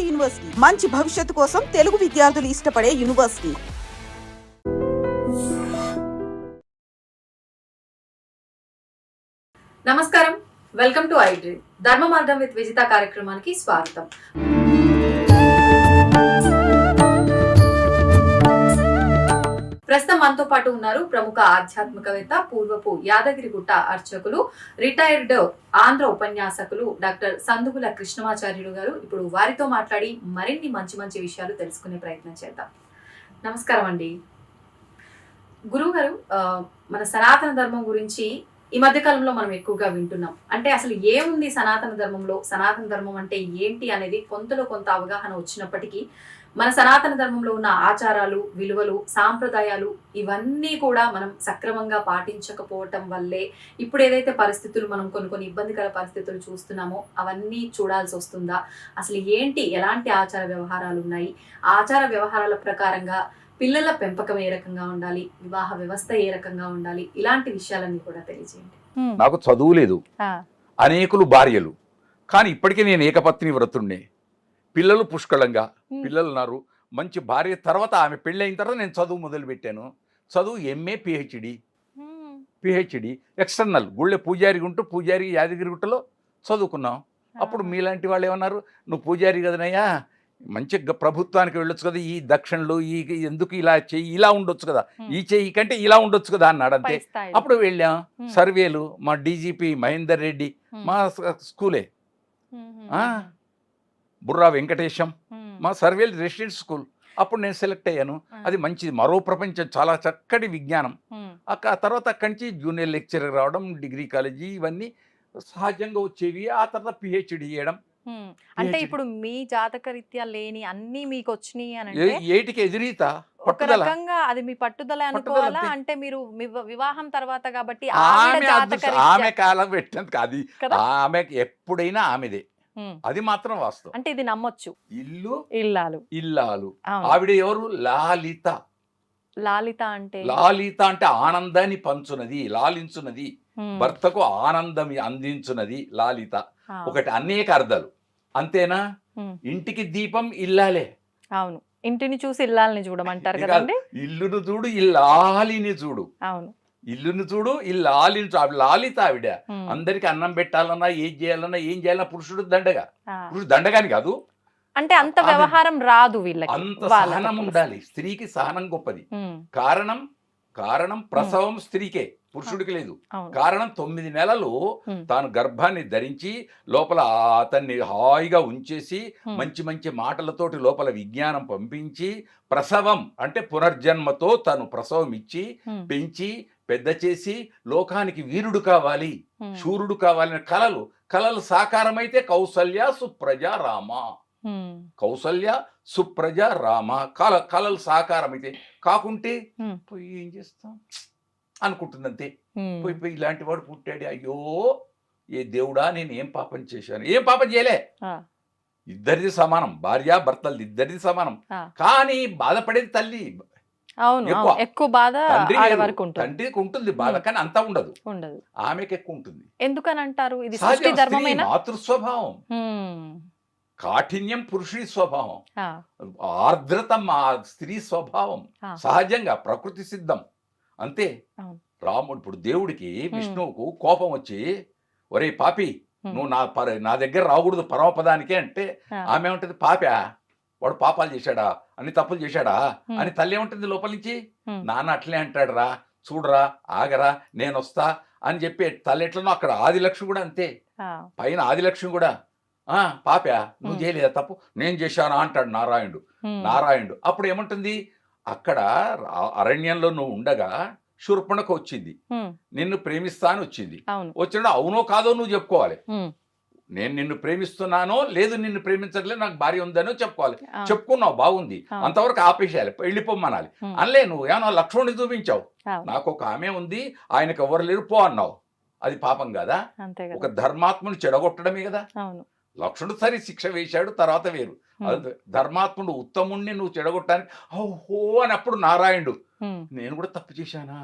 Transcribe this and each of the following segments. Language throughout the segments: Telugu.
యూనివర్సిటీ మంచి భవిష్యత్తు కోసం తెలుగు విద్యార్థులు ఇష్టపడే యూనివర్సిటీ. నమస్కారం, వెల్కమ్ టు ఐడ్రీమ్. ధర్మ మార్గం విత్ విజిత కార్యక్రమానికి స్వాగతం. ప్రస్తుతం మనతో పాటు ఉన్నారు ప్రముఖ ఆధ్యాత్మికవేత్త, పూర్వపు యాదగిరిగుట్ట అర్చకులు, రిటైర్డ్ ఆంధ్ర ఉపన్యాసకులు డాక్టర్ సందుగుల కృష్ణమాచార్యులు గారు. ఇప్పుడు వారితో మాట్లాడి మరిన్ని మంచి మంచి విషయాలు తెలుసుకునే ప్రయత్నం చేద్దాం. నమస్కారం అండి. గురువు గారు, మన సనాతన ధర్మం గురించి ఈ మధ్య కాలంలో మనం ఎక్కువగా వింటున్నాం. అంటే అసలు ఏముంది సనాతన ధర్మంలో, సనాతన ధర్మం అంటే ఏంటి అనేది కొంత అవగాహన వచ్చినప్పటికీ మన సనాతన ధర్మంలో ఉన్న ఆచారాలు, విలువలు, సాంప్రదాయాలు ఇవన్నీ కూడా మనం సక్రమంగా పాటించకపోవటం వల్లే ఇప్పుడు ఏదైతే పరిస్థితులు, మనం కొన్ని ఇబ్బందికర పరిస్థితులు చూస్తున్నామో అవన్నీ చూడాల్సి వస్తుందా? అసలు ఏంటి, ఎలాంటి ఆచార వ్యవహారాలు ఉన్నాయి, ఆచార వ్యవహారాల ప్రకారంగా పిల్లల పెంపకం ఏ రకంగా ఉండాలి, వివాహ వ్యవస్థ ఏ రకంగా ఉండాలి, ఇలాంటి విషయాలన్నీ కూడా తెలియజేయండి. నాకు చదువు లేదు, అనేకులు భార్యలు, కానీ ఇప్పటికీ నేను ఏకపత్ని వ్రతుణ్ణి. పిల్లలు పుష్కళంగా, పిల్లలు ఉన్నారు. మంచి భార్య తర్వాత ఆమె పెళ్ళి అయిన తర్వాత నేను చదువు మొదలుపెట్టాను. చదువు ఎంఏ పిహెచ్డి ఎక్స్టర్నల్ గుళ్ళె పూజారి ఉంటూ పూజారి యాదగిరిగుట్టలో చదువుకున్నాం. అప్పుడు మీలాంటి వాళ్ళు ఏమన్నారు, నువ్వు పూజారి కదనయ్యా, మంచి ప్రభుత్వానికి వెళ్ళొచ్చు కదా, ఈ దక్షిణలు ఈ ఎందుకు ఇలా చెయ్యి, ఇలా ఉండొచ్చు కదా, ఈ చెయ్యి కంటే ఇలా ఉండొచ్చు కదా అన్నాడు. అంతే. అప్పుడు వెళ్ళాం సర్వేలు. మా డీజీపీ మహేందర్ రెడ్డి మా స్కూలే, బుర్రా వెంకటేశం మా సర్వేలు రెసిడెంట్ స్కూల్. అప్పుడు నేను సెలెక్ట్ అయ్యాను. అది మంచిది, మరో ప్రపంచం, చాలా చక్కటి విజ్ఞానం. తర్వాత అక్కడి నుంచి జూనియర్ లెక్చరర్ రావడం, డిగ్రీ కాలేజీ, ఇవన్నీ సహజంగా వచ్చేవి. ఆ తర్వాత పిహెచ్డి చేయడం. అంటే ఇప్పుడు మీ జాతక రీత్యా లేని అన్ని మీకు వచ్చినాయి అని అంటే ఏటికి ఎదురీత ఒక రకంగా అది మీ పట్టుదల అనుకోవాలా? అంటే మీరు వివాహం తర్వాత కాబట్టి ఆమె కాలం పెట్టినందుకు కాదు, ఆమెకి ఎప్పుడైనా ఆమెదే, అది మాత్రం వాస్తవం. అంటే ఇది నమ్మొచ్చు. ఇల్లాలు ఆవిడ ఎవరు? లాలిత. లాలిత అంటే ఆనందాన్ని పంచునది, లాలించున్నది, భర్తకు ఆనందం అందించున్నది లాలిత. ఒకటి, అనేక అర్థాలు. అంతేనా? ఇంటికి దీపం ఇల్లాలే. అవును, ఇంటిని చూసి ఇల్లాలని చూడమంటారు కదండి. ఇల్లును చూడు, ఇల్లాలిని చూడు. అవును, ఇల్లును చూడు, ఇల్లాలిని చూడు. లాలిత ఆవిడ. అందరికి అన్నం పెట్టాలన్నా, ఏం చేయాలన్నా పురుషుడు దండగా. పురుషుడు దండగాని కాదు, అంటే అంత వ్యవహారం రాదు వీళ్ళకి. అంత సహనం ఉండాలి. స్త్రీకి సహనం గొప్పది. కారణం ప్రసవం స్త్రీకే, పురుషుడికి లేదు. కారణం 9 నెలలు తాను గర్భాన్ని ధరించి లోపల అతన్ని హాయిగా ఉంచేసి మంచి మంచి మాటలతోటి లోపల విజ్ఞానం పంపించి, ప్రసవం అంటే పునర్జన్మతో తను ప్రసవం ఇచ్చి పెంచి పెద్ద చేసి లోకానికి వీరుడు కావాలి, శూరుడు కావాలని కలలు సాకారమైతే కౌసల్య సుప్రజ రామ. కౌసల్య సుప్రజ రామ కలలు సాకారమైతే. కాకుంటే పోయి ఏం చేస్తాం అనుకుంటుంది అంతే. పోయి ఇలాంటి వాడు పుట్టాడు, అయ్యో ఏ దేవుడా నేను ఏం పాపం చేశాను. ఏం పాపం చేయలే, ఇద్దరిది సమానం, భార్య భర్తలది ఇద్దరిది సమానం. కానీ బాధపడేది తల్లి. ఎక్కువ బాధ తండ్రికి ఉంటుంది బాధ, కానీ అంతా ఉండదు, ఆమెకి ఎక్కువ ఉంటుంది. ఎందుకని అంటారు? ఇది మాతృస్వభావం. కాఠిన్యం పురుషుడి స్వభావం, ఆర్ద్రత మా స్త్రీ స్వభావం. సహజంగా ప్రకృతి సిద్ధం అంతే. రాముడు ఇప్పుడు దేవుడికి, విష్ణువుకు కోపం వచ్చి, ఒరే పాపి నువ్వు నా దగ్గర రాకూడదు పరమపదానికే అంటే ఆమె ఏమంటది, పాపా వాడు పాపాలు చేశాడా, అన్ని తప్పులు చేశాడా అని. తల్లి ఏమంటుంది లోపల నుంచి, నాన్న అట్లే అంటాడు రా, చూడరా, ఆగరా, నేను వస్తా అని చెప్పి తల్లి ఎట్లనో అక్కడ ఆదిలక్ష్మి కూడా అంతే. పైన ఆదిలక్ష్మి కూడా, పాపా నువ్వు చేయలేదా తప్పు, నేను చేశానా అంటాడు నారాయణుడు. అప్పుడు ఏమంటుంది, అక్కడ అరణ్యంలో నువ్వు ఉండగా శూర్పణఖ వచ్చింది, నిన్ను ప్రేమిస్తా అని వచ్చింది. వచ్చినప్పుడు అవునో కాదో నువ్వు చెప్పుకోవాలి. నేను నిన్ను ప్రేమిస్తున్నానో లేదు, నిన్ను ప్రేమించట్లేదు, నాకు భార్య ఉందనో చెప్పుకోవాలి. చెప్పుకున్నావు, బాగుంది, అంతవరకు ఆపేసేయాలి, వెళ్ళిపోమ్మనాలి. అనలే, నువ్వు ఏమన్నా లక్ష్మణుని చూపించావు, నాకు ఒక ఆమె ఉంది, ఆయనకు ఎవరు లేరు, పో అన్నావు. అది పాపం కదా? ఒక ధర్మాత్ముని చెడగొట్టడమే కదా. లక్ష్మణుడు సరి శిక్ష వేశాడు, తర్వాత వేరు. ధర్మాత్ముడు ఉత్తముణ్ణి నువ్వు చెడగొట్టడానికి ఓహో అని. అప్పుడు నారాయణుడు, నేను కూడా తప్పు చేశానా,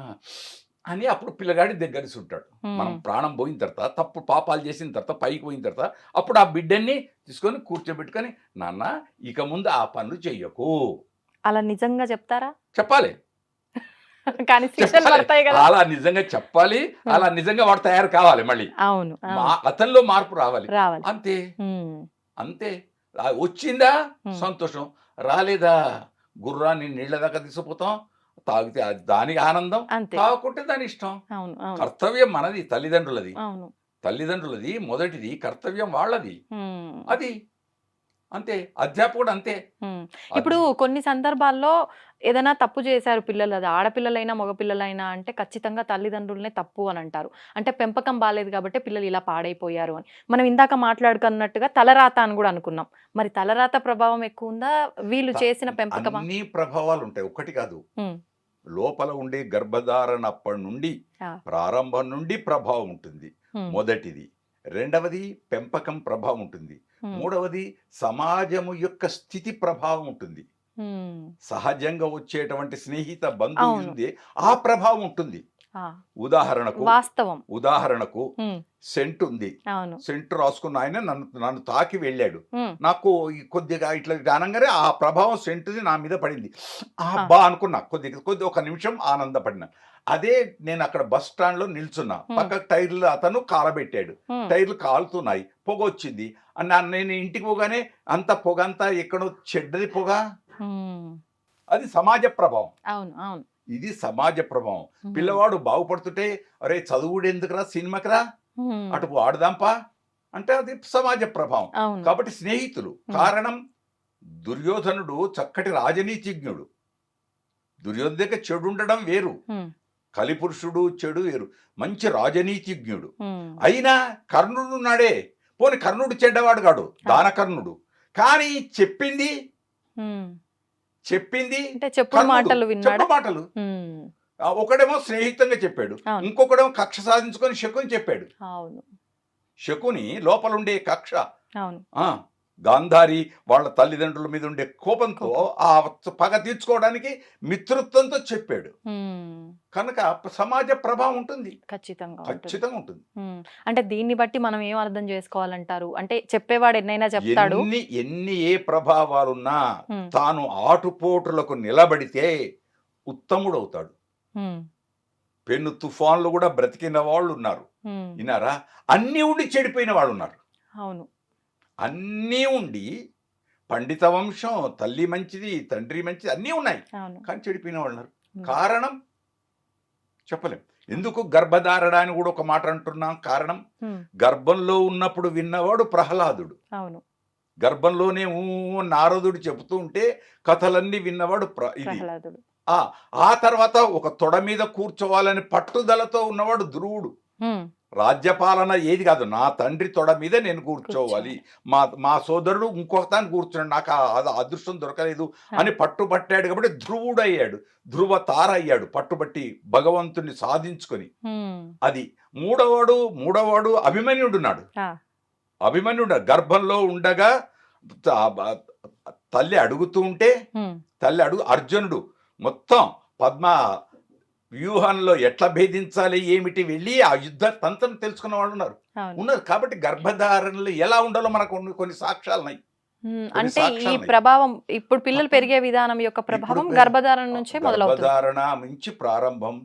అని అప్పుడు పిల్లగాడి దగ్గరికి ఉంటాడు. మనం ప్రాణం పోయిన తర్వాత, తప్పు పాపాలు చేసిన తర్వాత, పైకి పోయిన తర్వాత అప్పుడు ఆ బిడ్డని తీసుకొని కూర్చోబెట్టుకొని, నాన్న ఇక ముందు ఆ పనులు చెయ్యకు అలా నిజంగా చెప్తారా? చెప్పాలి. కానీ శిక్షలు చెప్పాలి. పడతాయి కదా. అలా నిజంగా చెప్పాలి. అలా నిజంగా వాడు తయారు కావాలి. మళ్ళీ అవును, అతనిలో మార్పు రావాలి. రావాలి. అంతే ఉమ్, అంతే. వచ్చిందా ఉమ్, సంతోషం, రాలేదా గుర్రాన్ని నీళ్ళ దాకా తీసుకుపోతాం, తాగితే అది దానికి ఆనందం, అంతే. తాగుకుంటే దాని ఇష్టం. అవును, అవును, కర్తవ్యం మనది, తల్లిదండ్రులది. అవును. తల్లిదండ్రులది మొదటిది, కర్తవ్యం వాళ్ళది. ఉమ్, అది అంతే. అధ్యాపకుడు అంతే. ఉమ్. ఇప్పుడు కొన్ని సందర్భాల్లో ఏదైనా తప్పు చేశారు పిల్లలు, అది ఆడపిల్లలైనా మగపిల్లలైనా అంటే ఖచ్చితంగా తల్లిదండ్రులనే తప్పు అని అంటారు. అంటే పెంపకం బాలేదు కాబట్టి పిల్లలు ఇలా పాడైపోయారు అని. మనం ఇందాక మాట్లాడుకున్నట్టుగా తలరాత అని కూడా అనుకున్నాం. మరి తలరాత ప్రభావం ఎక్కువ ఉందా వీళ్ళు చేసిన పెంపకమా? అన్ని ప్రభావాలు ఉంటాయి, ఒకటి కాదు. ఉమ్, లోపల ఉండే గర్భధారణ అప్పటి నుండి, ఆ, ప్రారంభం నుండి ప్రభావం ఉంటుంది. ఉమ్, మొదటిది. రెండవది పెంపకం ప్రభావం ఉంటుంది. ఉమ్, మూడవది సమాజము యొక్క స్థితి ప్రభావం ఉంటుంది. ఉమ్, సహజంగా వచ్చేటువంటి స్నేహిత బంధువు అవును. ఉంది, ఆ ప్రభావం ఉంటుంది. ఆ, వాస్తవం. ఉదాహరణకు ఉమ్, సెంట్ ఉంది. అవును. సెంట్ రాసుకున్న ఆయన నన్ను తాకి వెళ్ళాడు. ఉమ్, నాకు కొద్దిగా ఇట్లా అనగానే ఆ ప్రభావం సెంటుది నా మీద పడింది. బా అనుకున్నా, కొద్ది ఒక నిమిషం ఆనందపడినా. అదే నేను అక్కడ బస్ స్టాండ్ లో నిల్చున్నా, పక్క టైర్లు అతను కాలబెట్టాడు, ఉమ్, టైర్లు కాలుతున్నాయి, పొగ వచ్చింది. నేను ఇంటికి పోగానే అంత పొగ అంతా ఎక్కడో చెడ్డది పొగ. ఉమ్, అది సమాజ ప్రభావం. అవును, అవును. ఇది సమాజ ప్రభావం. ఉమ్, పిల్లవాడు బాగుపడుతుంటే, అరే చదువుడు ఎందుకురా, సినిమాకిరా, ఉమ్, అటు ఆడదాంపా అంటే అది సమాజ ప్రభావం. అవును. కాబట్టి స్నేహితులు కారణం. దుర్యోధనుడు చక్కటి రాజనీతిజ్ఞుడు. దుర్యోధన దగ్గర చెడు ఉండడం వేరు, ఉమ్, కలిపురుషుడు చెడు వేరు. మంచి రాజనీతిజ్ఞుడు. ఉమ్, అయినా కర్ణుడు ఉన్నాడే, పోని కర్ణుడు చెడ్డవాడు కాడు, దానకర్ణుడు. కానీ చెప్పింది ఉమ్. చెప్పింది అంటే చెప్పుడు మాటలు విన్నాడా? చెప్పుడు మాటలు. ఉమ్, ఒకడేమో స్నేహితంగా చెప్పాడు, అవును. ఇంకొకడేమో కక్ష సాధించుకొని శకుని చెప్పాడు. అవును, శకుని లోపలుండే కక్ష, అవును. గాంధారి వాళ్ళ తల్లిదండ్రుల మీద ఉండే కోపంతో ఆ పగ తీర్చుకోవడానికి మిత్రత్వంతో చెప్పాడు. ఉమ్, కనుక సమాజ ప్రభావం ఉంటుంది, ఖచ్చితంగా ఉంటుంది. ఖచ్చితంగా ఉంటుంది. ఉమ్, అంటే దీన్ని బట్టి మనం ఏం అర్థం చేసుకోవాలంటారు? అంటే చెప్పేవాడు ఎన్నైనా చెప్తాడు. ఎన్ని ఏ ప్రభావాలున్నా ఉమ్, తాను ఆటుపోటులకు నిలబడితే ఉత్తముడు అవుతాడు. ఉమ్, పెను తుఫాన్లు కూడా బ్రతికిన వాళ్ళు ఉన్నారు, ఉమ్, విన్నారా? అన్నీ ఉండి చెడిపోయిన వాళ్ళు ఉన్నారు. అవును. అన్నీ ఉండి పండిత వంశం, తల్లి మంచిది, తండ్రి మంచిది, అన్నీ ఉన్నాయి, అవును. కానీ చెడిపోయిన వాళ్ళు ఉన్నారు. ఉమ్, కారణం చెప్పలేం. ఎందుకు గర్భధారణ అని కూడా ఒక మాట అంటున్నాం. కారణం, ఉమ్, గర్భంలో ఉన్నప్పుడు విన్నవాడు ప్రహ్లాదుడు. అవును. గర్భంలోనే నారదుడు చెబుతూ ఉంటే కథలన్నీ విన్నవాడు ఇది. ప్రహ్లాదుడు. ఆ తర్వాత ఒక తొడ మీద కూర్చోవాలని పట్టుదలతో ఉన్నవాడు ధ్రువుడు. ఉమ్, రాజ్యపాలన ఏది కాదు, నా తండ్రి తొడ మీద నేను కూర్చోవాలి, మా సోదరుడు ఇంకొక తాను కూర్చున్నాడు, నాకు అదృష్టం దొరకలేదు అని పట్టుబట్టాడు. కాబట్టి ధ్రువుడు అయ్యాడు, ధ్రువ తార అయ్యాడు, పట్టుబట్టి భగవంతుని సాధించుకొని. ఉమ్, అది మూడవాడు అభిమన్యుడున్నాడు. అభిమన్యుడు గర్భంలో ఉండగా తల్లి అడుగుతూ ఉంటే, ఉమ్, అర్జునుడు మొత్తం పద్మ వ్యూహంలో ఎట్లా భేదించాలి ఏమిటి వెళ్ళి ఆ యుద్ధ తంత్రం తెలుసుకున్న వాళ్ళు ఉన్నారు. కాబట్టి గర్భధారణలు ఎలా ఉండాలో మనకు కొన్ని సాక్ష్యాలు ఉన్నాయి. అంటే ఈ ప్రభావం ఇప్పుడు పిల్లలు పెరిగే విధానం యొక్క ప్రభావం గర్భధారణ నుంచే మొదలవుతుంది. గర్భధారణ నుంచి ప్రారంభం.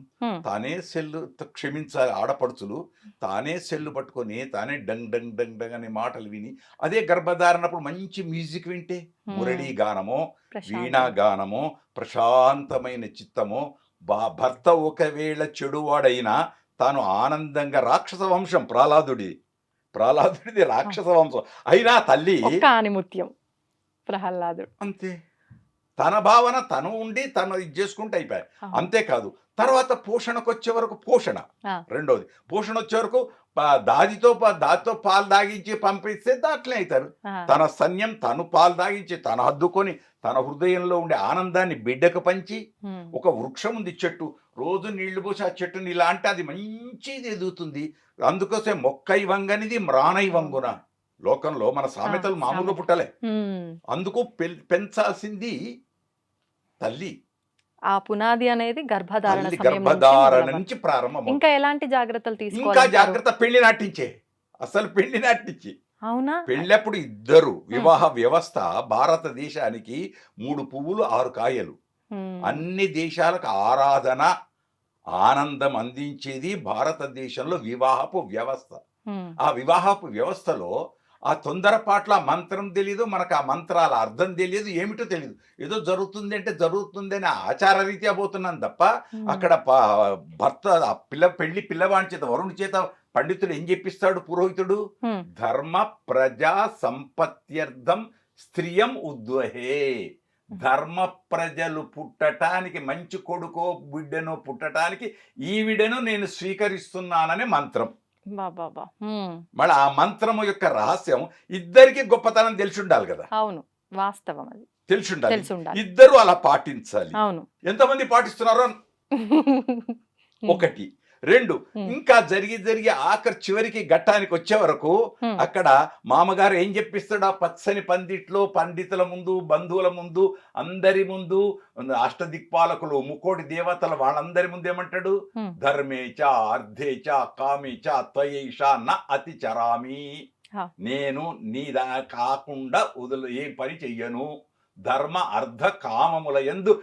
తానే సెల్లు, క్షమించాలి ఆడపడుచులు, తానే సెల్లు పట్టుకొని తానే డంగ్ డంగ్ డంగ్ డంగ్ అనే మాటలు విని, అదే గర్భధారణప్పుడు మంచి మ్యూజిక్ వింటే, మురళీ గానమో వీణా గానమో, ప్రశాంతమైన చిత్తమో, భర్త ఒకవేళ చెడువాడైనా తాను ఆనందంగా, రాక్షస వంశం ప్రహ్లాదుడిది రాక్షస వంశం అయినా తల్లి ఆనిముత్యం ప్రహ్లాదుడు అంతే. తన భావన తను ఉండి తను ఇది చేసుకుంటే అయిపోయాయి. అంతేకాదు, తర్వాత పోషణకు వచ్చే వరకు రెండోది పోషణ వచ్చే వరకు దాదితో పాలు దాగించి పంపిస్తే దాంట్లే అవుతారు. తన సైన్యం తను పాలు దాగించి తను హద్దుకొని తన హృదయంలో ఉండే ఆనందాన్ని బిడ్డకు పంచి, ఒక వృక్షం ఉంది చెట్టు, రోజు నీళ్లు పోసి ఆ చెట్టుని ఇలా అంటే అది మంచిది ఎదుగుతుంది. అందుకోసం మొక్కై వంగనిది మ్రానై వంగున. లోకంలో మన సామెతలు మామూలుగా పుట్టలే. అందుకు పెంచాల్సింది తల్లి. ఆ పునాది అనేది గర్భధారణ తల్లి సమయం నుంచి గర్భధారణ మొదలవ్వాలి. నుంచి ప్రారంభం. ఇంకా ఎలాంటి జాగ్రత్తలు ఇంకా తీసుకోవాలి? జాగ్రత్త, పెళ్లి నాటించే. అసలు పెళ్లి నాటించి అవునా? పెళ్ళప్పుడు ఇద్దరు వివాహ వ్యవస్థ భారతదేశానికి 3 పువ్వులు 6 కాయలు. అన్ని దేశాలకు ఆరాధన ఆనందం అందించేది భారతదేశంలో వివాహపు వ్యవస్థ. ఆ వివాహపు వ్యవస్థలో ఆ తొందరపాట్ల మంత్రం తెలియదు, మనకు ఆ మంత్రాల అర్థం తెలియదు, ఏమిటో తెలియదు. ఏదో జరుగుతుంది అంటే జరుగుతుంది అని ఆచార రీత్యా పోతున్నాను తప్ప అక్కడ భర్త పెళ్లి పిల్లవాడి చేత వరుణి చేత పండితుడు ఏం చెప్పిస్తాడు పురోహితుడు? ధర్మ ప్రజా సంపత్త్యర్థం స్త్రియం ఉద్వహే. ధర్మ ప్రజలు పుట్టటానికి, మంచి కొడుకో బిడ్డనో పుట్టటానికి ఈవిడను నేను స్వీకరిస్తున్నాననే మంత్రం. మళ్ళీ ఆ మంత్రము యొక్క రహస్యం ఇద్దరికి గొప్పతనం తెలిసి ఉండాలి కదా. అవును, వాస్తవం, అది తెలిసి ఉండాలి. ఉండాలి. ఇద్దరు అలా పాటించాలి. అవును. ఎంతమంది పాటిస్తున్నారో ఒకటి. 2, ఇంకా జరిగి ఆఖరి చివరికి ఘట్టానికి వచ్చే వరకు అక్కడ మామగారు ఏం చెప్పిస్తాడు? ఆ పచ్చని పందిట్లో పండితుల ముందు, బంధువుల ముందు, అందరి ముందు, అష్టదిక్పాలకులు, ముకోటి దేవతలు వాళ్ళందరి ముందు ఏమంటాడు? ధర్మేచ అర్థేచ కామేచ త్వయేష న అతి చరామి. నేను నీదా కాకుండా ఏ పని చెయ్యను. ధర్మ అర్థ కామముల యందు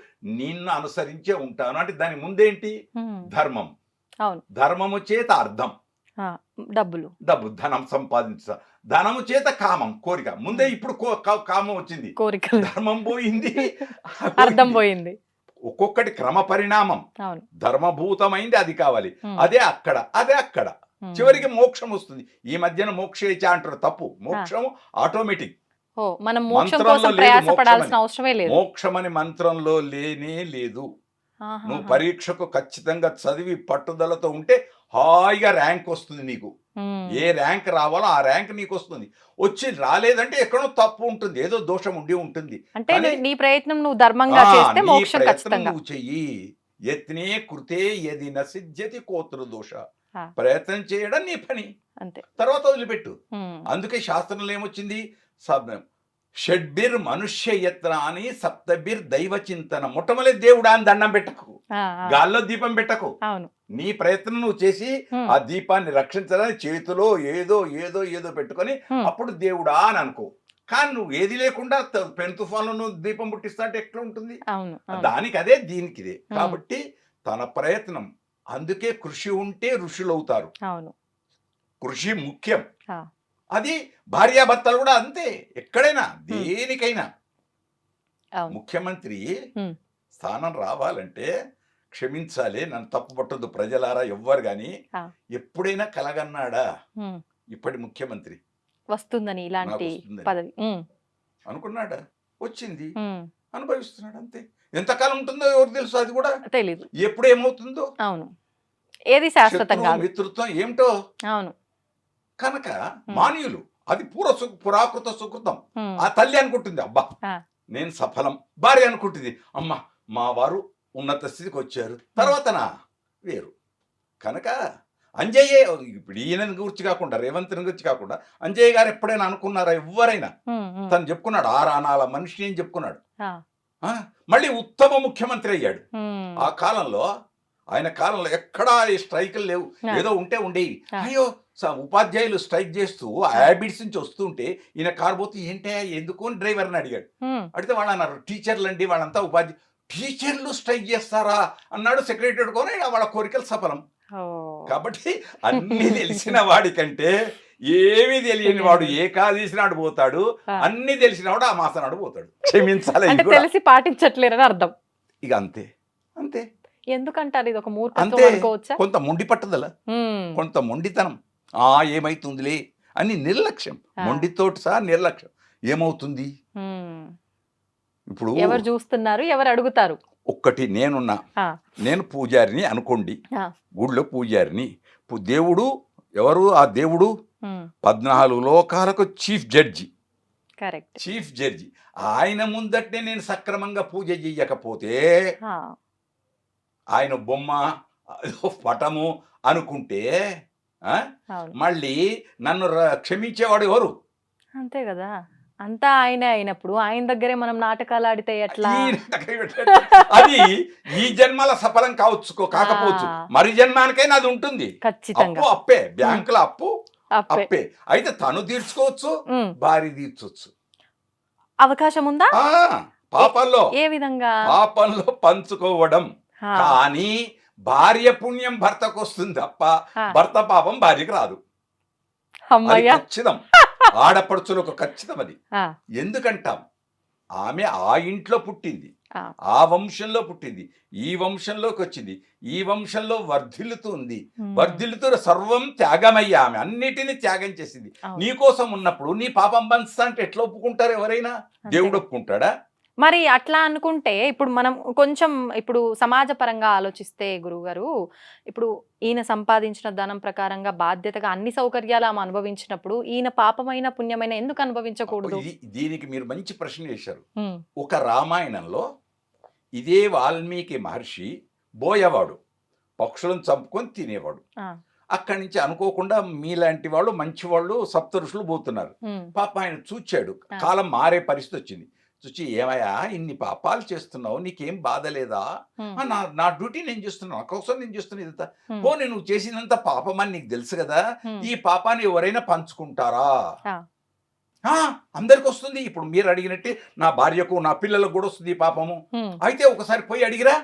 నిన్ను అనుసరించే ఉంటాను. అంటే దాని ముందేంటి? ధర్మం. ధర్మము చేత అర్థం, డబ్బు ధనం సంపాదించ, ధనము చేత కామం కోరిక. ముందే ఇప్పుడు కామం వచ్చింది, కోరిక, ధర్మం పోయింది, అర్థం పోయింది. ఒక్కొక్కటి క్రమ పరిణామం. ధర్మభూతమైంది అది కావాలి, అదే అక్కడ చివరికి మోక్షం వస్తుంది. ఈ మధ్యన మోక్షేచ అంటారు, తప్పు. మోక్షం ఆటోమేటిక్. మోక్షం అని మంత్రంలో లేనే లేదు. నువ్వు పరీక్షకు ఖచ్చితంగా చదివి పట్టుదలతో ఉంటే హాయిగా ర్యాంక్ వస్తుంది నీకు. ఏ ర్యాంక్ రావాలో ఆ ర్యాంక్ నీకు వస్తుంది. వచ్చి రాలేదంటే ఎక్కడో తప్పు ఉంటుంది, ఏదో దోషం ఉండి ఉంటుంది. అంటే నీ ప్రయత్నం నువ్వు ధర్మంగా చేస్తే మోక్షం ఖచ్చితంగా. నువ్వు చెయ్యి. యత్నే కృతే యది న సిద్ధ్యతి కోత్ర దోష. ప్రయత్నం చేయడం నీ పని, అంతే. తర్వాత వదిలిపెట్టు. అందుకే శాస్త్రంలో ఏమొచ్చింది? షడ్బిర్ మనుష్య యత్నాని సప్తబిర్ దైవ చింతన. మొట్టమొదటి దేవుడా అని దండం పెట్టకు, గాల్లో దీపం పెట్టకు. నీ ప్రయత్నం నువ్వు చేసి ఆ దీపాన్ని రక్షించడానికి చేతిలో ఏదో ఏదో ఏదో పెట్టుకొని అప్పుడు దేవుడా అని అనుకో. కానీ నువ్వు ఏది లేకుండా పెను తుఫాన్లో నువ్వు దీపం పుట్టిస్తా అంటే ఎట్లా ఉంటుంది? దానికి అదే, దీనికి ఇదే. కాబట్టి తన ప్రయత్నం. అందుకే కృషి ఉంటే ఋషులు అవుతారు. కృషి ముఖ్యం. అది భార్యాభర్తలు కూడా అంతే. ఎక్కడైనా దేనికైనా ముఖ్యమంత్రి స్థానం రావాలంటే క్షమించాలి, నన్ను తప్పు పట్టదు ప్రజలారా ఎవ్వరు గాని. ఎప్పుడైనా కలగన్నాడా ఇప్పటి ముఖ్యమంత్రి వస్తుందని ఇలాంటి పదవి అనుకున్నాడా? వచ్చింది, అనుభవిస్తున్నాడు, అంతే. ఎంతకాలం ఉంటుందో ఎవరు తెలుసు, అది కూడా తెలీదు. ఎప్పుడు ఏమవుతుందో. అవును, ఏది శాశ్వతంగా మిత్రుత్వం ఏమిటో. అవును. కనుక మాన్యులు, అది పురాకృత సుకృతం. ఆ తల్లి అనుకుంటుంది, అబ్బా నేను సఫలం. భార్య అనుకుంటుంది, అమ్మ మా వారు ఉన్నత స్థితికి వచ్చారు, తర్వాతనా వేరు. కనుక అంజయ్య, ఇప్పుడు ఈయన గురించి కాకుండా, రేవంత్ గురించి కాకుండా, అంజయ్య గారు ఎప్పుడైనా అనుకున్నారా? ఎవరైనా తను చెప్పుకున్నాడు, 6 ఆనాల మనిషి అని చెప్పుకున్నాడు. మళ్ళీ ఉత్తమ ముఖ్యమంత్రి అయ్యాడు. ఆ కాలంలో, ఆయన కాలంలో ఎక్కడా స్ట్రైకులు లేవు, ఏదో ఉంటే ఉండేవి. అయ్యో ఉపాధ్యాయులు స్ట్రైక్ చేస్తూ హ్యాబిట్స్ నుంచి వస్తుంటే ఈయన కారు పోతే ఏంటే ఎందుకు అని డ్రైవర్ని అడిగాడు. అడిగితే వాళ్ళు అన్నారు, టీచర్లు అండి వాళ్ళంతా ఉపాధ్యాయులు. టీచర్లు స్ట్రైక్ చేస్తారా అన్నాడు సెక్రటరీ కొని. వాళ్ళ కోరికలు సఫలం. కాబట్టి అన్ని తెలిసిన వాడికంటే ఏమీ తెలియని వాడు ఏకాదశి నాడు పోతాడు, అన్ని తెలిసిన వాడు ఆ మాసం నాడు పోతాడు. క్షమించాలి, తెలిసి పాటించట్లేరని అర్థం. ఇక అంతే అంతే. ఎందుకంటారు ఇది ఒక మూర్ఖత్వం అనుకోవచ్చా? కొంత మొండి పట్టుదల, కొంత మొండితనం. ఏమైతుందిలే అని నిర్లక్ష్యం, మొండితోటి సహా నిర్లక్ష్యం. ఏమవుతుంది ఇప్పుడు? ఎవరు చూస్తున్నారు, ఎవరు అడుగుతారు? ఒక్కటి నేనున్నా, నేను పూజారిని అనుకోండి, గుడిలో పూజారిని. దేవుడు ఎవరు? ఆ దేవుడు 14 లోకాలకు chief judge. Correct, chief judge. ఆయన ముందటే నేను సక్రమంగా పూజ చెయ్యకపోతే, ఆయన బొమ్మ పటము అనుకుంటే మళ్ళీ నన్ను క్షమించేవాడు ఎవరు? అంతే కదా. అంతా ఆయనే అయినప్పుడు ఆయన దగ్గరే మనం నాటకాలు ఆడితే ఎట్లా? ఈ నాటకం ఏంటంటే, అది ఈ జన్మల సఫలం కాకపోవచ్చు, మరి జన్మానికైనా అది ఉంటుంది. ఖచ్చితంగా అప్పు అప్పే, బ్యాంకుల అప్పు అప్పే. అప్పే. అయితే తను తీర్చుకోవచ్చు, భార్య తీర్చొచ్చు. అవకాశం ఉందా? పాపంలో ఏ విధంగా? పాపంలో పంచుకోవడం. కానీ భార్య పుణ్యం భర్తకు వస్తుంది తప్ప భర్త పాపం భార్యకి రాదు. అది ఖచ్చితం. ఆడపడుచులకు ఖచ్చితం అది. ఎందుకంటాం, ఆమె ఆ ఇంట్లో పుట్టింది, ఆ వంశంలో పుట్టింది, ఈ వంశంలోకి వచ్చింది, ఈ వంశంలో వర్ధిల్లుతుంది, వర్ధిల్లుతూ సర్వం త్యాగమయ్యా, ఆమె అన్నిటినీ త్యాగం చేసింది. నీకోసం ఉన్నప్పుడు నీ పాపం పంచుతా అంటే ఎట్లా ఒప్పుకుంటారు ఎవరైనా? దేవుడు ఒప్పుకుంటాడా? మరి అట్లా అనుకుంటే ఇప్పుడు మనం కొంచెం ఇప్పుడు సమాజ పరంగా ఆలోచిస్తే గురువుగారు, ఇప్పుడు ఈయన సంపాదించిన ధనం ప్రకారంగా బాధ్యతగా అన్ని సౌకర్యాలు ఆమె అనుభవించినప్పుడు ఈయన పాపమైన పుణ్యమైన ఎందుకు అనుభవించకూడదు? దీనికి మీరు మంచి ప్రశ్న చేశారు. ఒక రామాయణంలో ఇదే వాల్మీకి మహర్షి బోయవాడు, పక్షులను చంపుకొని తినేవాడు. అక్కడి నుంచి అనుకోకుండా మీలాంటి వాళ్ళు మంచి వాళ్ళు సప్త ఋషులు పోతున్నారు. పాప ఆయన చూచాడు, కాలం మారే పరిస్థితి వచ్చింది. చూచి, ఏమయ్యా ఇన్ని పాపాలు చేస్తున్నావు, నీకేం బాధ లేదా? నా డ్యూటీ నేను చేస్తున్నా, నా కోసం నేను చేస్తున్నా, ఇదంతా పోనీ నువ్వు చేసినంత పాపం అని నీకు తెలుసు కదా, ఈ పాపాన్ని ఎవరైనా పంచుకుంటారా? అందరికి వస్తుంది. ఇప్పుడు మీరు అడిగినట్టే నా భార్యకు నా పిల్లలకు కూడా వస్తుంది ఈ పాపము. అయితే ఒకసారి పోయి అడిగిరా,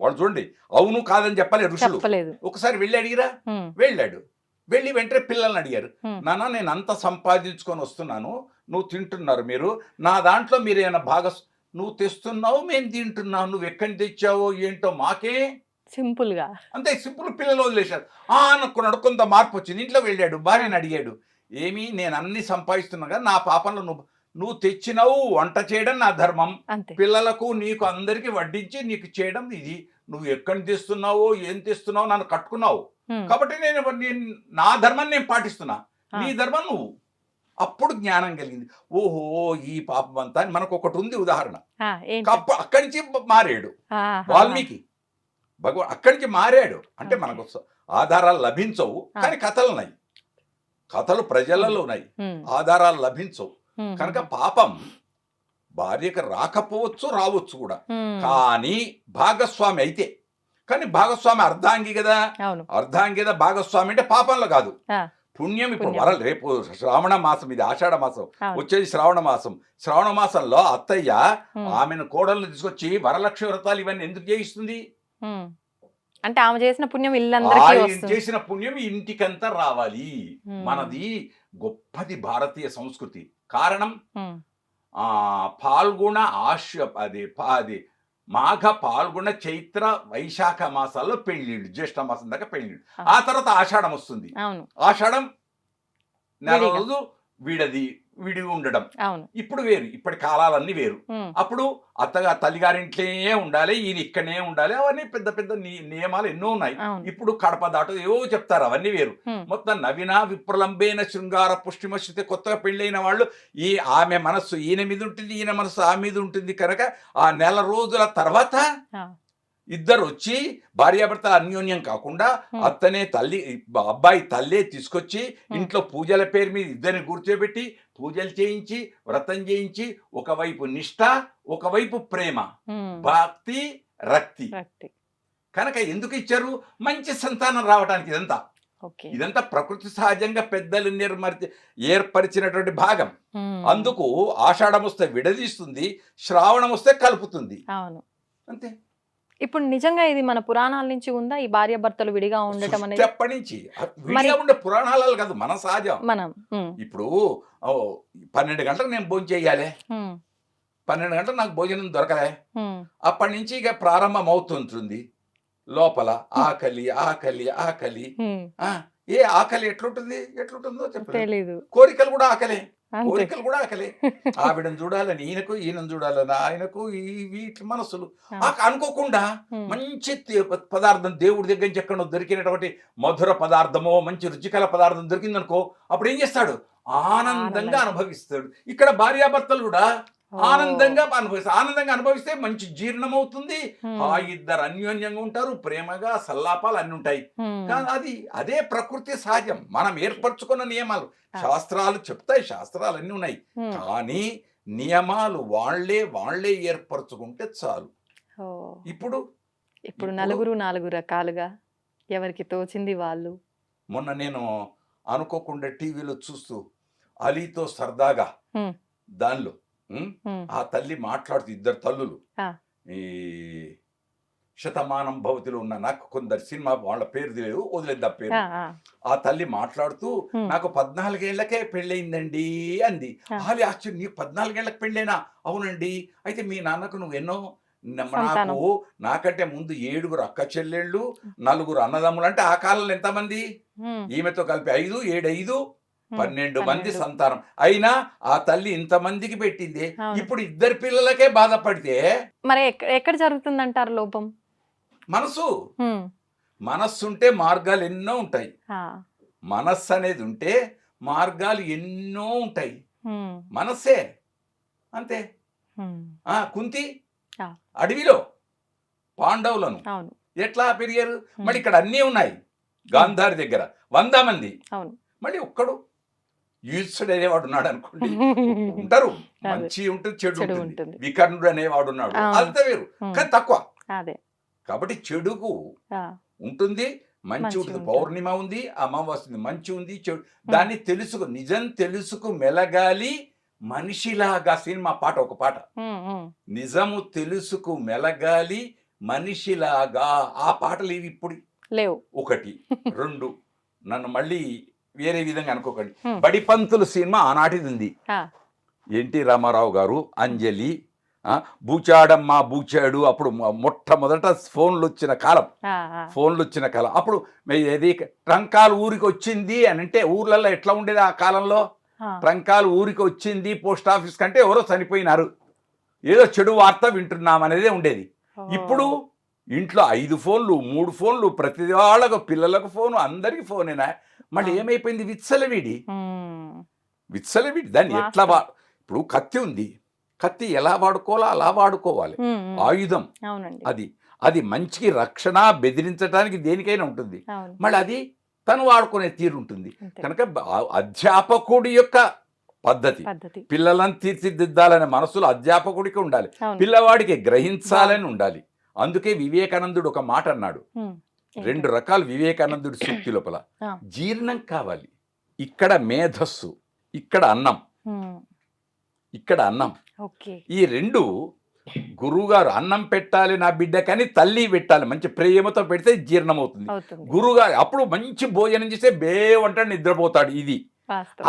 వాళ్ళు చూడండి అవును కాదని చెప్పలే ఋషులు. ఒకసారి వెళ్ళి అడిగిరా, వెళ్ళాడు. వెళ్ళి వెంటనే పిల్లల్ని అడిగారు, నాన్న నేను అంత సంపాదించుకొని వస్తున్నాను, నువ్వు తింటున్నారు, మీరు నా దాంట్లో మీరు ఏమైనా నువ్వు తెస్తున్నావు, మేము తింటున్నావు, నువ్వు ఎక్కడి తెచ్చావో ఏంటో మాకే. సింపుల్ గా అంతే సింపుల్. పిల్లలు వదిలేశారు. అనుకున్నాడు, కొంత మార్పు వచ్చింది. ఇంట్లో వెళ్ళాడు, భార్యని అడిగాడు, ఏమి నేను అన్ని సంపాదిస్తున్నా కదా, నా పాపంలో నువ్వు తెచ్చినావు, వంట చేయడం నా ధర్మం, పిల్లలకు నీకు అందరికి వడ్డించి నీకు చేయడం ఇది, నువ్వు ఎక్కడి తెస్తున్నావో ఏం తెస్తున్నావో నన్ను కట్టుకున్నావు కాబట్టి నేను నా ధర్మాన్ని నేను పాటిస్తున్నా, నీ ధర్మం నువ్వు. అప్పుడు జ్ఞానం కలిగింది. ఓహో ఈ పాపం అంతా అని మనకు ఒకటి ఉంది ఉదాహరణ. అక్కడి నుంచి మారాడు వాల్మీకి అక్కడి నుంచి మారాడు. అంటే మనకు ఆధారాలు లభించవు, కానీ కథలు ఉన్నాయి, కథలు ప్రజలలో ఉన్నాయి, ఆధారాలు లభించవు. కనుక పాపం భార్యకు రాకపోవచ్చు, రావచ్చు కూడా, కానీ భాగస్వామి అయితే. కానీ భాగస్వామి అర్ధాంగి కదా, అర్ధాంగి కదా భాగస్వామి అంటే పాపంలో కాదు, పుణ్యం. ఇప్పుడు రేపు శ్రావణ మాసం, ఇది ఆషాఢ మాసం, వచ్చేది శ్రావణ మాసం. శ్రావణ మాసంలో అత్తయ్య ఆమెను కోడలను తీసుకొచ్చి వరలక్ష్మి వ్రతాలు ఇవన్నీ ఎందుకు చేయిస్తుంది? అంటే ఆమె చేసిన పుణ్యం ఇల్లందరికీ చేసిన పుణ్యం ఇంటికంతా రావాలి. మనది గొప్పది భారతీయ సంస్కృతి. కారణం పాల్గొన అది మాఘ పాల్గొన చైత్ర వైశాఖ మాసాల్లో పెళ్లిళ్ళు, జ్యేష్ఠ మాసం దాకా పెళ్లిళ్ళు. ఆ తర్వాత ఆషాఢం వస్తుంది. ఆషాఢం నెల రోజు విడి ఉండడం. ఇప్పుడు వేరు, ఇప్పటి కాలాలన్నీ వేరు. అప్పుడు అత్తగా తల్లిగారింట్లోనే ఉండాలి, ఈయన ఇక్కడనే ఉండాలి, అవన్నీ పెద్ద పెద్ద నియమాలు ఎన్నో ఉన్నాయి. ఇప్పుడు కడప దాటు ఏవో చెప్తారు, అవన్నీ వేరు. మొత్తం నవీన విప్రలంబేన శృంగార పుష్టిమశ్రుతి. కొత్తగా పెళ్ళైన వాళ్ళు ఆమె మనస్సు ఈయన మీద ఉంటుంది, ఈయన మనస్సు ఆ మీద ఉంటుంది. కనుక ఆ నెల రోజుల తర్వాత ఇద్దరు వచ్చి భార్యాభర్త అన్యోన్యం కాకుండా అత్తనే అబ్బాయి తల్లే తీసుకొచ్చి ఇంట్లో పూజల పేరు మీద ఇద్దరిని కూర్చోబెట్టి పూజలు చేయించి వ్రతం చేయించి, ఒకవైపు నిష్ఠ, ఒకవైపు ప్రేమ, భక్తి, రక్తి. కనుక ఎందుకు ఇచ్చారు? మంచి సంతానం రావడానికి. ఇదంతా ప్రకృతి సహజంగా పెద్దలు ఏర్పరిచినటువంటి భాగం. అందుకు ఆషాఢం వస్తే విడదీస్తుంది, శ్రావణం వస్తే కలుపుతుంది, అంతే. ఇప్పుడు నిజంగా ఇది మన పురాణాల నుంచి ఉందా, ఈ భార్య భర్తలు విడిగా ఉండటం అనేది? ఎప్పటి నుంచి విడిగా ఉండే పురాణాలు కాదు, మన సహజం. మనం ఇప్పుడు 12 గంటలకు నేను భోజనం చేయాలి, 12 గంటలకు నాకు భోజనం దొరకలే, అప్పటి నుంచి ఇక ప్రారంభం అవుతుంటుంది లోపల ఆకలి ఆకలి ఆకలి. ఏ ఆకలి ఎట్లుంటుందో చెప్పలేదు. కోరికలు కూడా ఆకలే, కోరికలు కూడా ఆకలే. ఆవిడని చూడాలని ఈయనను చూడాలని ఆయనకు, వీటి మనసులు అనుకోకుండా మంచి పదార్థం దేవుడి దగ్గర నుంచి ఎక్కడో దొరికినటువంటి మధుర పదార్థమో మంచి రుచికల పదార్థం దొరికిందనుకో, అప్పుడు ఏం చేస్తాడు? ఆనందంగా అనుభవిస్తాడు. ఇక్కడ భార్యాభర్తలు కూడా ఆనందంగా అనుభవిస్తే మంచి జీర్ణం అవుతుంది. ఆ ఇద్దరు అన్యోన్యంగా ఉంటారు, ప్రేమగా సల్లాపాలు అన్ని ఉంటాయి. కానీ అదే ప్రకృతి సహజం, మనం ఏర్పరచుకున్న నియమాలు. శాస్త్రాలు చెప్తాయి, శాస్త్రాలు అన్ని ఉన్నాయి, కానీ నియమాలు వాళ్ళే ఏర్పరచుకుంటే చాలు. ఇప్పుడు నలుగురు 4 రకాలుగా ఎవరికి తోచింది వాళ్ళు. మొన్న నేను అనుకోకుండా టీవీలో చూస్తూ అలీతో సరదాగా దానిలో ఆ తల్లి మాట్లాడుతూ, ఇద్దరు తల్లులు, ఈ శతమానం భవతిలో ఉన్న, నాకు కొందరు సినిమా వాళ్ళ పేరు తెలియదు, వదిలేద్దా పేరు. ఆ తల్లి మాట్లాడుతూ నాకు 14 ఏళ్లకే పెళ్ళయిందండి అంది. ఆలి ఆశ్చర్యం, నీకు 14 ఏళ్లకు పెళ్ళైనా? అవునండి. అయితే మీ నాన్నకు నువ్వు ఎన్నో? నాకంటే ముందు 7 అక్క చెల్లెళ్ళు, 4 అన్నదమ్ములు. అంటే ఆ కాలంలో ఎంతమంది? ఈమెతో కలిపి 5, 7, 12 మంది సంతానం. అయినా ఆ తల్లి ఇంతమందికి పెట్టింది. ఇప్పుడు 2 పిల్లలకే బాధపడితే మరి ఎక్కడ జరుగుతుందంటారు లోపం? మనస్సు ఉంటే మార్గాలు ఎన్నో ఉంటాయి. మనస్సు అనేది ఉంటే మార్గాలు ఎన్నో ఉంటాయి. మనస్సే అంతే. కుంతి అడవిలో పాండవులను ఎట్లా పెరిగారు? మళ్ళీ ఇక్కడ అన్నీ ఉన్నాయి. గాంధారి దగ్గర 100 మంది, మళ్ళీ ఒక్కడు యూత్సుడు అనేవాడు ఉన్నాడు అనుకోండి. ఉంటారు, మంచి ఉంటుంది, చెడు ఉంటుంది. వికర్ణుడు అనేవాడు ఉన్నాడు, అంత వేరు, కానీ తక్కువ. కాబట్టి చెడుకు ఉంటుంది, మంచి ఉంటుంది. పౌర్ణిమ ఉంది, అమావాస్య ఉంది, మంచి ఉంది, చెడు. దాన్ని తెలుసుకు, నిజం తెలుసుకు మెలగాలి మనిషిలాగా. సినిమా పాట, ఒక పాట, నిజము తెలుసుకు మెలగాలి మనిషిలాగా. ఆ పాటలు ఇవి ఇప్పుడు లేవు. 1, 2 నన్ను మళ్ళీ వేరే విధంగా అనుకోకండి. బడిపంతులు సినిమా ఆనాటిది ఉంది. ఎన్టీ రామారావు గారు, అంజలి, బూచాడమ్మా బూచాడు. అప్పుడు మొట్టమొదట ఫోన్లు వచ్చిన కాలం. అప్పుడు ఏది ట్రంకాలు ఊరికి వచ్చింది అని అంటే, ఊర్లలో ఎట్లా ఉండేది ఆ కాలంలో? ట్రంకాలు ఊరికి వచ్చింది పోస్ట్ ఆఫీస్ కంటే ఎవరో చనిపోయినారు, ఏదో చెడు వార్త వింటున్నాం అనేదే ఉండేది. ఇప్పుడు ఇంట్లో 5 ఫోన్లు, 3 ఫోన్లు, ప్రతి వాళ్ళకు, పిల్లలకు ఫోను, అందరికి ఫోనేనా. మళ్ళీ ఏమైపోయింది? విచ్చలవిడి. దాన్ని ఎట్లా ఇప్పుడు కత్తి ఉంది, కత్తి ఎలా వాడుకోవాలో అలా వాడుకోవాలి. ఆయుధం అది మంచికి రక్షణ, బెదిరించడానికి, దేనికైనా ఉంటుంది. మళ్ళీ అది తను వాడుకునే తీరు ఉంటుంది. కనుక అధ్యాపకుడి యొక్క పద్ధతి, పిల్లలను తీర్చిదిద్దాలనే మనసులో అధ్యాపకుడికి ఉండాలి, పిల్లవాడికి గ్రహించాలని ఉండాలి. అందుకే వివేకానందుడు ఒక మాట అన్నాడు. 2 రకాలు వివేకానందుడి సూక్తి లోపల. జీర్ణం కావాలి, ఇక్కడ మేధస్సు, ఇక్కడ అన్నం. ఈ 2 గురువుగారు అన్నం పెట్టాలి నా బిడ్డకని తల్లి పెట్టాలి, మంచి ప్రేమతో పెడితే జీర్ణం అవుతుంది. గురువుగారు అప్పుడు మంచి భోజనం చేస్తే బేవంటే నిద్రపోతాడు. ఇది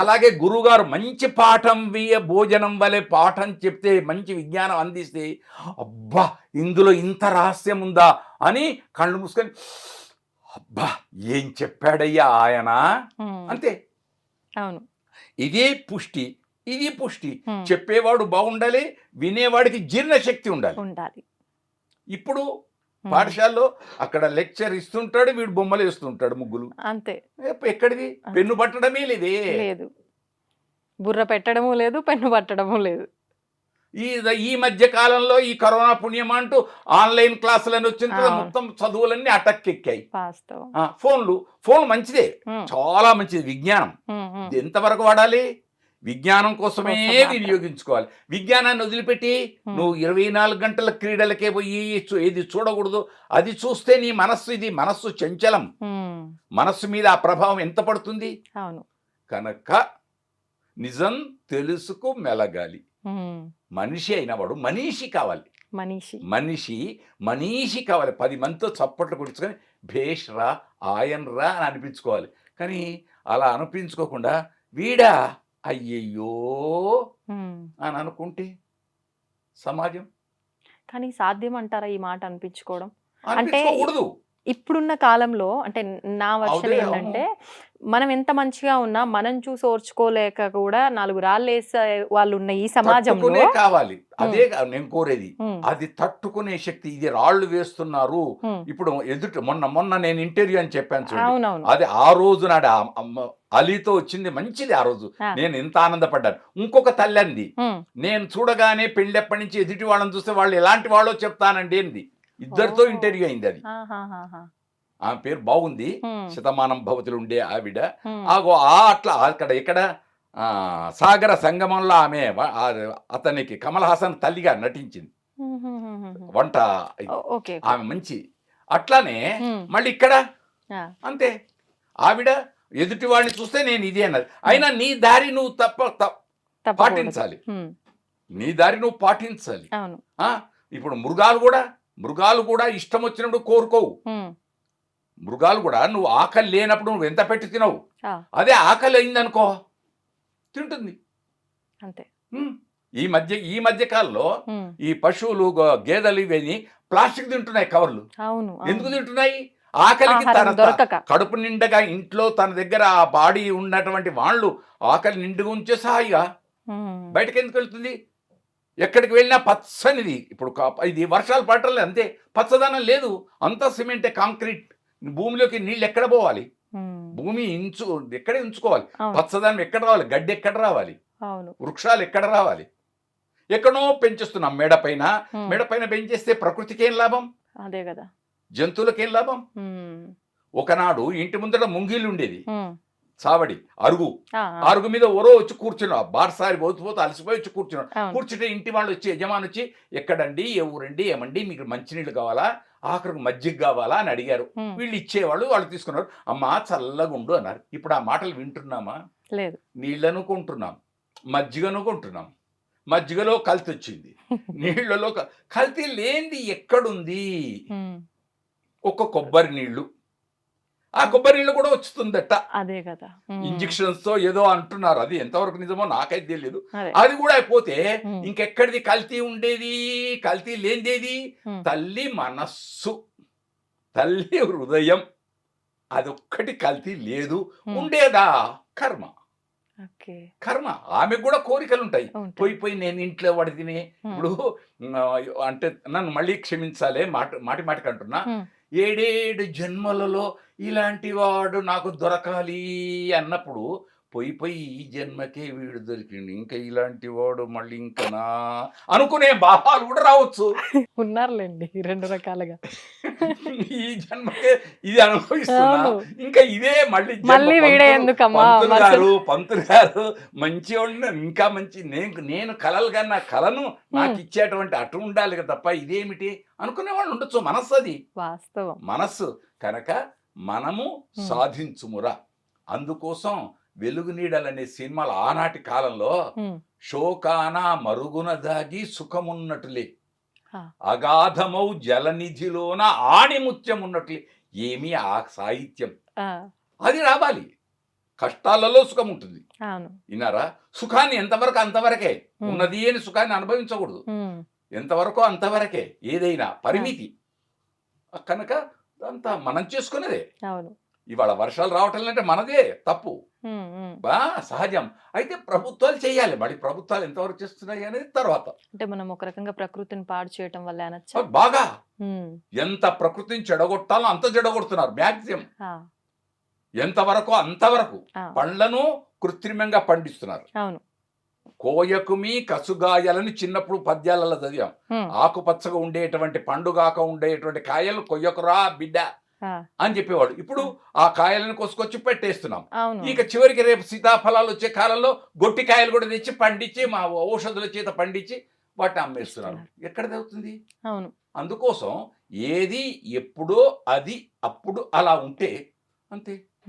అలాగే గురువుగారు మంచి పాఠం భోజనం వలె పాఠం చెప్తే, మంచి విజ్ఞానం అందిస్తే, అబ్బా ఇందులో ఇంత రహస్యం ఉందా అని కళ్ళు మూసుకొని, అబ్బా ఏం చెప్పాడయ్యా ఆయన, అంతే. ఇదే పుష్టి, ఇది పుష్టి. చెప్పేవాడు బాగుండాలి, వినేవాడికి జీర్ణశక్తి ఉండాలి. ఇప్పుడు పాఠశాలలో అక్కడ లెక్చర్ ఇస్తుంటాడు, వీడు బొమ్మలు వేస్తుంటాడు, ముగ్గులు, అంతే. ఎక్కడిది? పెన్ను పట్టడమే లేదు, బుర్ర పెట్టడము లేదు, పెన్ను పట్టడము లేదు. ఈ మధ్య కాలంలో ఈ కరోనా పుణ్యం అంటూ ఆన్లైన్ క్లాసులని వచ్చిన తర్వాత మొత్తం చదువులన్నీ అటక్కెక్కాయి. ఫోన్ మంచిదే, చాలా మంచిది. విజ్ఞానం ఎంతవరకు వాడాలి? విజ్ఞానం కోసమే వినియోగించుకోవాలి. విజ్ఞానాన్ని వదిలిపెట్టి నువ్వు 24 గంటల క్రీడలకే పోయి ఏది చూడకూడదు. అది చూస్తే నీ మనస్సు చంచలం, మనస్సు మీద ఆ ప్రభావం ఎంత పడుతుంది? కనుక నిజం తెలుసుకు మెలగాలి. మనిషి అయినవాడు మనీషి కావాలి, మనీషి కావాలి. 10 మందితో చప్పట్లు కొట్టుకొని భేష్ రా, ఆయన్ రా అని అనిపించుకోవాలి. కానీ అలా అనిపించుకోకుండా వీడా అయ్యయ్యో అని అనుకుంటే సమాజం. కానీ సాధ్యం అంటారా ఈ మాట అనిపించుకోవడం? అనిపించుకోకూడదు. ఇప్పుడున్న కాలంలో అంటే నా వర్షన్ అదే, ఏంటంటే మనం ఎంత మంచిగా ఉన్నా మనం చూసి ఓర్చుకోలేక కూడా 4 రాళ్ళేసే వాళ్ళు ఉన్న ఈ సమాజంలో తట్టుకునే కావాలి. అదే నేను కోరేది. ఉమ్, అది తట్టుకునే శక్తి. ఇది రాళ్ళు వేస్తున్నారు. ఉమ్, ఇప్పుడు మొన్న నేను ఇంటర్వ్యూ అని చెప్పాను చూడండి. అవునవును. అది ఆ రోజు నాడు అలీతో వచ్చింది మంచిది. ఆ రోజు ఆ. నేను ఎంత ఆనందపడ్డాను. ఇంకొక తల్లి అంది, ఉమ్, నేను చూడగానే పెళ్ళెప్పటి నుంచి ఎదుటి వాళ్ళని చూస్తే వాళ్ళు ఎలాంటి వాళ్ళో చెప్తానండి ఏంది. ఇద్దరితో ఓ. ఇంటర్వ్యూ అయింది అది. ఆహాహాహా. ఆమె పేరు బాగుంది. ఉమ్, శతమానం భవతులు ఉండే ఆవిడ. ఉమ్, ఆగో అట్లా ఇక్కడ సాగర సంగమంలో ఆమె అతనికి కమల్ హాసన్ తల్లిగా నటించింది. ఉమ్, ఉమ్, ఉమ్, ఉమ్. వంట ఓకే. ఆమె మంచి. అట్లానే ఉమ్, మళ్ళీ ఇక్కడ ఆ, అంతే. ఆవిడ ఎదుటి వాడిని చూస్తే నేను ఇది అన్నది. అయినా నీ దారి నువ్వు తప్పకూడదు. పాటించాలి. ఉమ్, నీ దారి నువ్వు పాటించాలి. అవును. ఇప్పుడు మృగాలు కూడా ఇష్టం వచ్చినప్పుడు కోరుకోవు. ఉమ్, మృగాలు కూడా నువ్వు ఆకలి లేనప్పుడు నువ్వు ఎంత పెట్టి తినవు. ఆ, అదే ఆకలి అయిందనుకో తింటుంది. అంతే. ఉమ్. ఈ మధ్య కాలంలో ఉమ్, ఈ పశువులు గేదెలు ఇవన్నీ ప్లాస్టిక్ తింటున్నాయి కవర్లు. అవును. ఎందుకు తింటున్నాయి? ఆకలికి ఆహారం దొరకక. కడుపు నిండగా ఇంట్లో తన దగ్గర ఆ బాడీ ఉన్నటువంటి వాళ్ళు ఆకలి నిండుగా ఉంచే సహాయిగా ఉమ్, బయటకు ఎందుకు వెళ్తుంది? ఎక్కడికి వెళ్ళినా పచ్చనిది. ఇప్పుడు ఇది వర్షాలు పడటం అంతే, పచ్చదనం లేదు. అంతా సిమెంటే, కాంక్రీట్. భూమిలోకి నీళ్ళు ఎక్కడ పోవాలి? ఉమ్, భూమి ఎక్కడే ఉంచుకోవాలి. అవును. పచ్చదనం ఎక్కడ రావాలి? గడ్డి ఎక్కడ రావాలి? అవును. వృక్షాలు ఎక్కడ రావాలి? ఎక్కడో పెంచేస్తున్నాం మేడపైన. ఉమ్, మేడపైన పెంచేస్తే ప్రకృతికి ఏం లాభం? అదే కదా. జంతువులకి ఏం లాభం? ఉమ్, ఒకనాడు ఇంటి ముందర ముంగిళ్ళు ఉండేది, ఉమ్, సావడి అరుగు. ఆ, ఆ, అరుగు మీద ఓరో వచ్చి కూర్చున్నావు. బార్సారి పోతూ అలసిపోయి వచ్చి కూర్చున్నాడు. అవును. కూర్చుంటే ఇంటి వాళ్ళు వచ్చి, యజమాని వచ్చి, ఎక్కడండి, ఏ ఊరండి, ఏమండి మీకు మంచినీళ్ళు కావాలా, ఆఖరికి మజ్జిగ కావాలా అని అడిగారు. ఉమ్, వీళ్ళు ఇచ్చేవాళ్ళు, వాళ్ళు తీసుకున్నారు. అమ్మా చల్లగుండు అన్నారు. ఇప్పుడు ఆ మాటలు వింటున్నామా? లేదు. నీళ్ళను కొంటున్నాం, మజ్జిగను కొంటున్నాం. మజ్జిగలో కల్తీ వచ్చింది, నీళ్లలో కల్తీ లేనిది ఎక్కడుంది? ఉమ్, ఒక్క కొబ్బరి నీళ్లు, ఆ కొబ్బరి నీళ్ళు కూడా వస్తుందట. అదే కదా. ఉమ్, ఇంజక్షన్స్ తో ఏదో అంటున్నారు. అది ఎంతవరకు నిజమో నాకైతే తెలియదు. అదే. అది కూడా అయిపోతే ఉమ్, ఇంకెక్కడిది కల్తీ ఉండేది? కల్తీ లేనిదేది ఉమ్, తల్లి మనస్సు, తల్లి హృదయం. అదొక్కటి కల్తీ లేదు. ఉమ్, ఉండేదా? కర్మ. ఓకే. కర్మ. ఆమెకు కూడా కోరికలు ఉంటాయి. ఉంటాయి. పోయి నేను ఇంట్లో వాడి తిని ఉమ్, ఇప్పుడు అంటే నన్ను మళ్ళీ క్షమించాలి, మాటికి అంటున్నా. ఉమ్, 7 జన్మలలో ఇలాంటి వాడు నాకు దొరకాలి అన్నప్పుడు పోయి ఈ జన్మకే వీడు దొరికిండు, ఇంకా ఇలాంటి వాడు మళ్ళీ ఇంకనా అనుకునే భావాలు కూడా రావచ్చు. ఉన్నారులేండి 2 రకాలుగా. ఈ జన్మకే ఇది అనుభవిస్తున్నా, అవును. ఇంకా ఇదే మళ్ళీ జన్మ. మళ్ళీ వీడే ఎందుకమ్మా? పంతులు గారు మంచిగా ఇంకా మంచి. నేను కలలు కన్నా కలను నాకు ఇచ్చేటువంటి అటు ఉండాలి కదా తప్ప ఇదేమిటి అనుకునే వాళ్ళు ఉండొచ్చు. మనస్సు అది వాస్తవం. మనస్సు కనుక మనము సాధించుమురా. అందుకోసం వెలుగు నీడలనే సినిమాలు ఆనాటి కాలంలో ఉమ్, శోకాన మరుగున దాగి సుఖమున్నటులే, ఆ, అగాధమౌ జలనిధిలోన ఆణిముత్యం ఉన్నట్లే. ఏమి ఆ సాహిత్యం, ఆ, అది రావాలి. కష్టాలలో సుఖం ఉంటుంది. అవును. విన్నారా? సుఖాన్ని ఎంతవరకు అంతవరకే, ఉమ్, ఉన్నది అని సుఖాన్ని అనుభవించకూడదు. ఉమ్, ఎంతవరకు అంతవరకే, ఏదైనా పరిమితి. కనుక అంతా మనం చేసుకునేదే. అవును. ఇవాళ వర్షాలు రావటం అంటే మనదే తప్పు, ఉమ్, ఉమ్. సహజం. అయితే ప్రభుత్వాలు చేయాలి. మరి ప్రభుత్వాలు ఎంతవరకు చేస్తున్నాయి అనేది తర్వాత. అంటే మనం ఒక రకంగా ప్రకృతిని పాడు చేయటం వల్ల అనొచ్చా? బాగా ఉమ్, ఎంత ప్రకృతిని చెడగొట్టాలో అంత చెడగొడుతున్నారు. మ్యాక్సిమం ఆ, ఎంతవరకు అంతవరకు ఆ, పండ్లను కృత్రిమంగా పండిస్తున్నారు. అవును. కోయకుమి కసుగాయలని చిన్నప్పుడు పద్యాలలో చదివాం. ఉమ్, ఆకుపచ్చగా ఉండేటువంటి పండుగాక ఉండేటువంటి కాయలు కొయ్యకురా బిడ్డ ఆ, అని చెప్పేవాడు. ఇప్పుడు ఆ కాయలను కోసుకొచ్చి పెట్టేస్తున్నాం. అవును. ఇక చివరికి రేపు సీతాఫలాలు వచ్చే కాలంలో గొట్టి కాయలు కూడా తెచ్చి పండించి మా ఔషధుల చేత పండించి వాటిని అమ్మేస్తున్నారు. ఎక్కడ అవుతుంది? అవును. అందుకోసం ఏది ఎప్పుడో అది అప్పుడు అలా ఉంటే అంతే.